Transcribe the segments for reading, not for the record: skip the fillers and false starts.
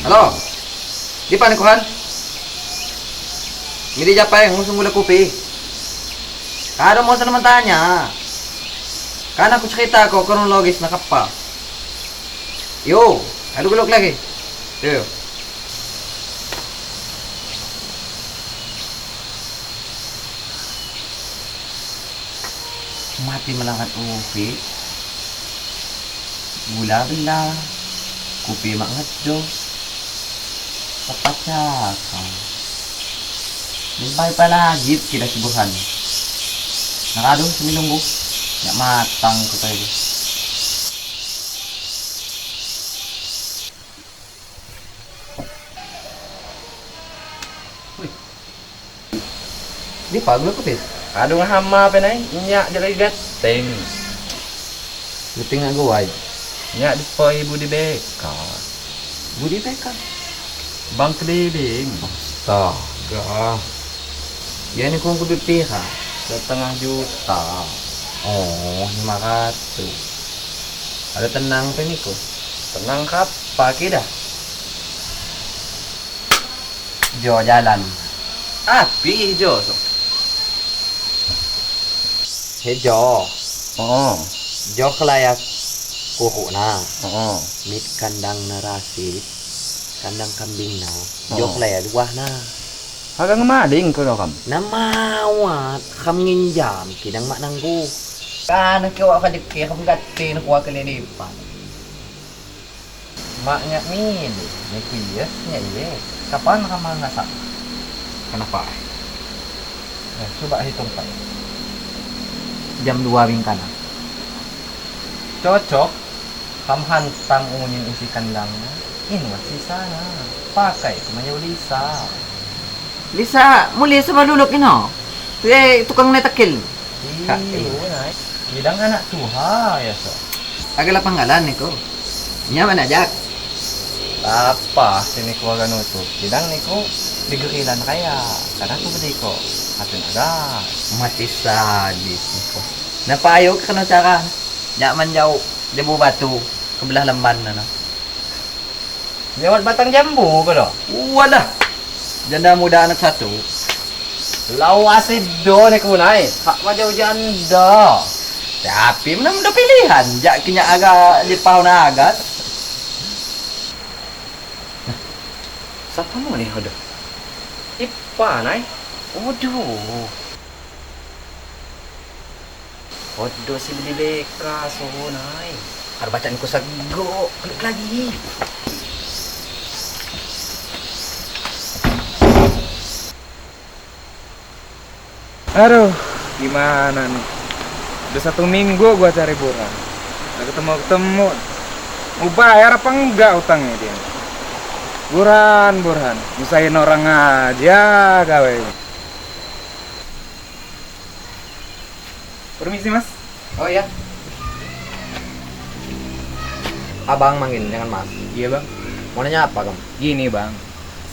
Halo, di panikuhan? Hindi siya pa yung ngusong gula kopi. Kado mo sa naman tanya. Kana ko sakita ko kronologis na kapa. Yo, adugulok lagi. Yo. Mati malangat upi. Gula bila. Kopi mangat jo. Papacakang. Limpay palagi kita sibuhan. Nakado sa minunggo. Ya matang ko tayo. Uy. Di paglo ko pit. Kado nga hama pa na nya diri gateng. Luting nga guway. Nya di po ibu di beka. Budi teka. Bang keliling. Astaga. Yan kung kudupiha. Setengah juta. Oh, 500. Ada tenang pa ni ko. Tenang kap pagi dah. Jo jalan. Api Jo. Hejo. Oo. Jo kelayak kuku na. Oo. Mit kandang narasi. Kandang kambing na. Oo. Jo kelayak dua na. Hagang maling ko no kam. Namawat kam nginjam kidang maknanggu. Kan kiwa ka dikki kam gatti kuwa kelilipan. Maknya min, ni kiyas nya ile. Kapan ka mangasak? Kenapa? Coba hitung pak. Jam 2 bingkana. Cocok. Kam hantang ungin isi kandangnya. Ini masih sana. Pakai kemanyaw Lisa. Lisa, muli sa malulok ino. Kaya tukang netakil. Iya, bidang anak tuha ya so. Agala pangalan niko. Nya mana jak? Apa sini ko ganuto. Bidang niko digerilan kaya. Karena ko bedi ko. Atin ada. Mati sadis niko. Napayog ka no cara. Nya man jauh debu batu kebelah lemban na no. Lewat batang jambu ko do. Walah. Janda muda anak satu. Lawasid do ni kunay. Hak majau janda. Tapi mana muda pilihan. Jak kinya agak lipau na agat. Siapa mo ni hodo? Ipa nay. Waduh. Hodo si beka so nay. Har bacaan ko sago. Klik lagi. Aduh, gimana nih? Udah 1 minggu gua cari Burhan. Gak ketemu-ketemu. Mau bayar apa enggak utangnya dia? Burhan. Nyusahin orang aja gawe. Permisi, Mas. Oh ya. Abang manggil jangan Mas. Iya, Bang. Mau nanya apa kamu? Gini, Bang.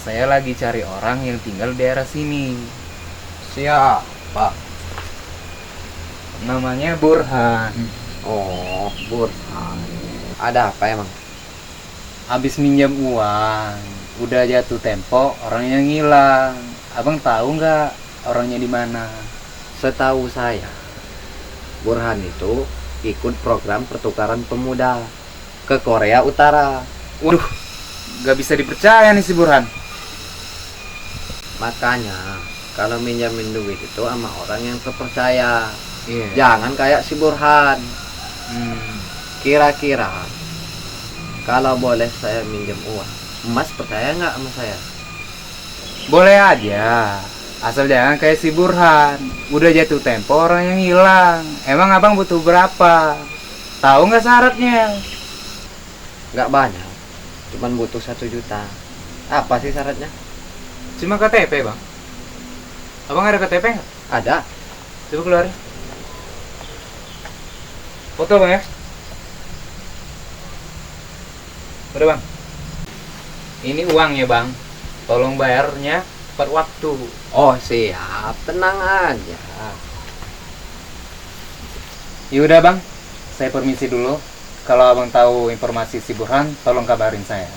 Saya lagi cari orang yang tinggal di daerah sini. Siapa? Namanya Burhan. Oh, Burhan. Ada apa emang? Habis minjam uang, udah jatuh tempo, orangnya ngilang. Abang tahu nggak orangnya di mana? Setahu saya, Burhan itu ikut program pertukaran pemuda ke Korea Utara. Waduh, nggak bisa dipercaya nih si Burhan. Makanya, kalau minjamin duit itu sama orang yang terpercaya. Iya. Jangan kayak si Burhan. Kira-kira, kalau boleh saya minjem uang, Mas percaya nggak sama saya? Boleh aja, asal jangan kayak si Burhan. Udah jatuh tempo orang yang hilang. Emang abang butuh berapa? Tahu nggak syaratnya? Nggak banyak, cuman butuh 1 juta. Apa sih syaratnya? Cuma KTP, bang. Abang ada KTP nggak? Ada. Coba keluarin. Foto bang ya. Udah bang. Ini uangnya bang. Tolong bayarnya tepat waktu. Oh siap, tenang aja. Yaudah bang, saya permisi dulu. Kalau abang tahu informasi si Burhan, tolong kabarin saya.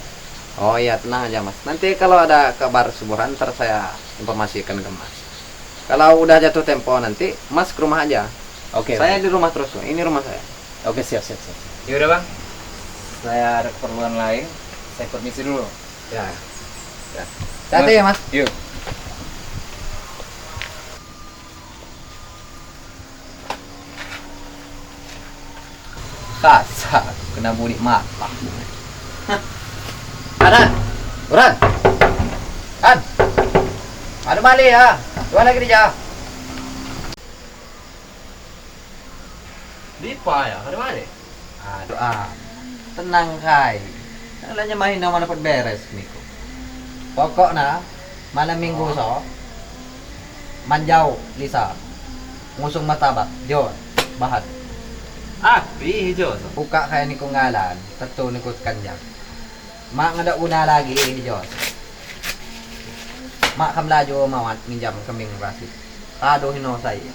Oh iya, tenang aja mas. Nanti kalau ada kabar subuhan, ntar saya informasikan ke mas. Kalau udah jatuh tempo nanti, mas ke rumah aja. Oke. Saya di rumah terus, ini rumah saya. Oke, siap. Ya udah bang, saya ada keperluan lain, saya permisi dulu. Ya. Hati ya mas. Yuk. Kasar, kena bulik mata. Ada, Buran. Kan? Ada balik ya. Dua lagi dia. Dipa ya, ada balik. Aduh, tenang kai. Kalanya main nama dapat beres Miko. Pokoknya malam minggu so manjau Lisa ngusung martabak Jon bahat hijau. buka kayak ni ngalan tentu nikut kanjang mak ngada una lagi Jon mak kam laju mawat minjam kambing rasit kado hino saya